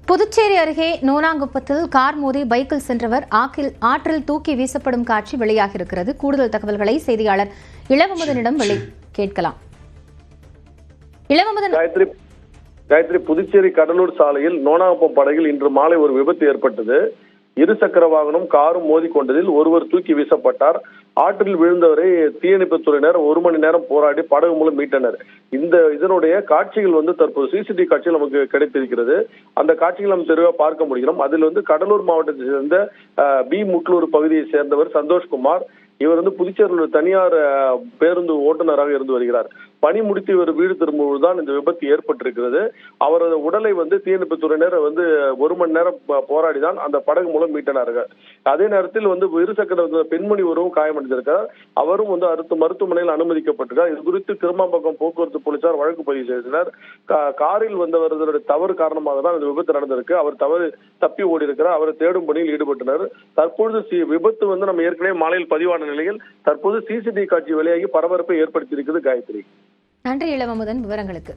புதுச்சேரி அருகே நோனாங்குப்பத்தில் கார் மோதி பைக்கில் சென்றவர் ஆற்றில் தூக்கி வீசப்படும் காட்சி வெளியாகியிருக்கிறது. கூடுதல் தகவல்களை செய்தியாளர் இளவமுதனிடம் கேட்கலாம். இளவமுதன். காயத்ரி, புதுச்சேரி கடலூர் சாலையில் நோனாங்குப்பம் படகில் இன்று மாலை ஒரு விபத்து ஏற்பட்டது. இருசக்கர வாகனம் காரும் மோதிக்கொண்டதில் ஒருவர் தூக்கி வீசப்பட்டார். ஆற்றில் விழுந்தவரை தீயணைப்புத்துறையினர் 1 மணி நேரம் போராடி படகு மூலம் மீட்டனர். இதனுடைய காட்சிகள் தற்போது சிசிடிவி காட்சிகள் நமக்கு கிடைத்திருக்கிறது. அந்த காட்சிகள் நம்ம தெளிவாக பார்க்க முடிகிறோம். அதில் கடலூர் மாவட்டத்தை சேர்ந்த பி முட்லூர் பகுதியை சேர்ந்தவர் சந்தோஷ்குமார். இவர் புதுச்சேரியில் தனியார் பேருந்து ஓட்டுநராக இருந்து வருகிறார். பணி முடித்து இவர் வீடு திரும்புவதுதான் இந்த விபத்து ஏற்பட்டிருக்கிறது. அவரது உடலை தீயணைப்புத்துறையினர் 1 மணி நேரம் போராடிதான் அந்த படகு மூலம் மீட்டனார்கள். அதே நேரத்தில் இருசக்கர பெண்மணி ஒருவரும் காயமடைந்திருக்கிறார். அவரும் மருத்துவமனையில் அனுமதிக்கப்பட்டிருக்கார். இது குறித்து கிருமாம்பாக்கம் போக்குவரத்து போலீசார் வழக்கு பதிவு செய்தனர். காரில் வந்தவர்களுடைய தவறு காரணமாக தான் இந்த விபத்து நடந்திருக்கு. அவர் தப்பி ஓடி இருக்கிறார். அவரை தேடும் பணியில் ஈடுபட்டனர். தற்பொழுது விபத்து நம்ம ஏற்கனவே மாலையில் பதிவான நிலையில் தற்போது சிசிடிவி காட்சி வெளியாகி பரபரப்பை ஏற்படுத்தியிருக்கிறது. காயத்ரி, நன்றி இளவமுதன் விவரங்களுக்கு.